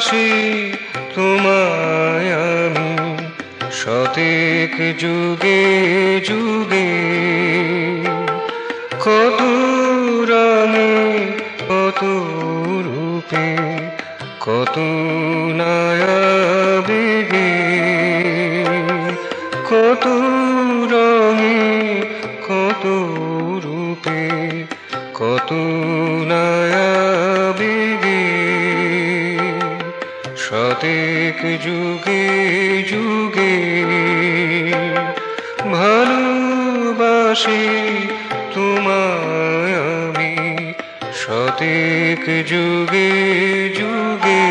ভালোবাসি তোমায় আমি শতেক যুগে যুগে। কত রঙে কত রূপে কত নয়াবেগে, কত রঙে কত রূপে কত নয়াবেগে। শতেক যুগে যুগে ভালোবাসি তোমায় আমি শতেক যুগে যুগে।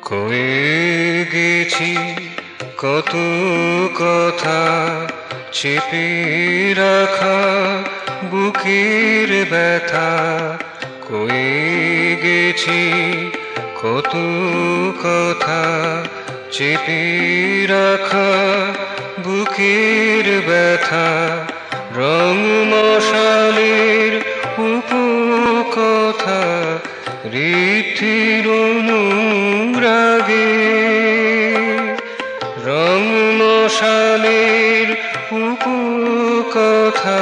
কয়ে গেছি কত কথা চেপে রাখা বুকের ব্যথা। কয়ে গেছি কত কথা চেপে রাখা বুকের ব্যথা। রং মশালের উপকথা ঋদ্ধির অনুরাগে। রং মশালের উপকথা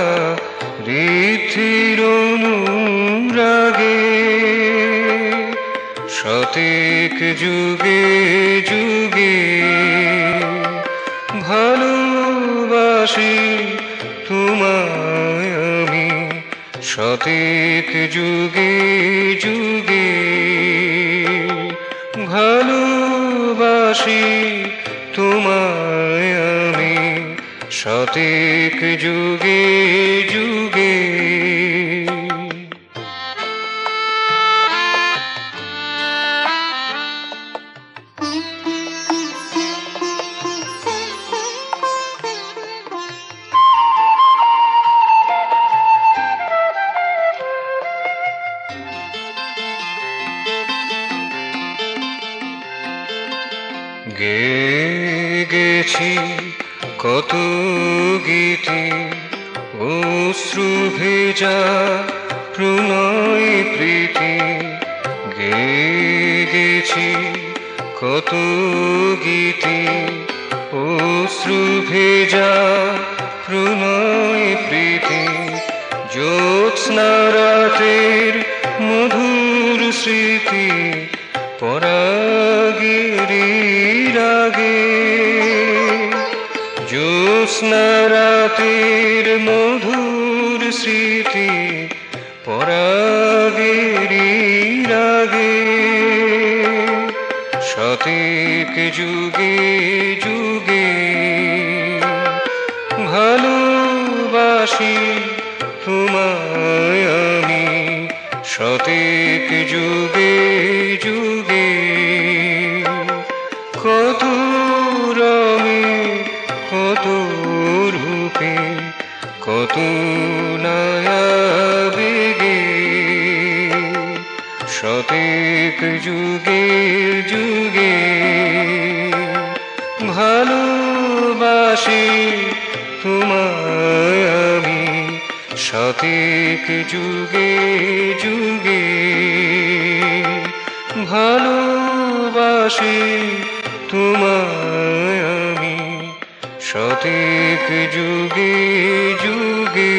ঋদ্ধির অনুরাগে। শতেক যুগে যুগে ভালোবাসি তোমায় আমি শতেক যুগে যুগে। ভালোবাসি তোমায় আমি শতেক যুগে যুগে। গেয়ে গেছি কত গীতি অশ্রু ভেজা প্রণয় প্রীতি। গেয়ে গেছি কত গীতি অশ্রু ভেজা প্রণয় প্রীতি। জ্যোৎস্না রাতের মধুর স্মৃতি পরাগের রাগে। জ্যোৎস্না রাতের মধুর স্মৃতি পরাগের রাগে। শতেক যুগে যুগে ভালোবাসি তোমায় আমি শতেক যুগে যুগে। কত রঙে কত রূপে কত নয়াবেগে। শতেক যুগে যুগে ভালোবাসি তোমায় আমি শতেক যুগে যুগে। ভালোবাসি তোমায় আমি শতেক যুগে যুগে।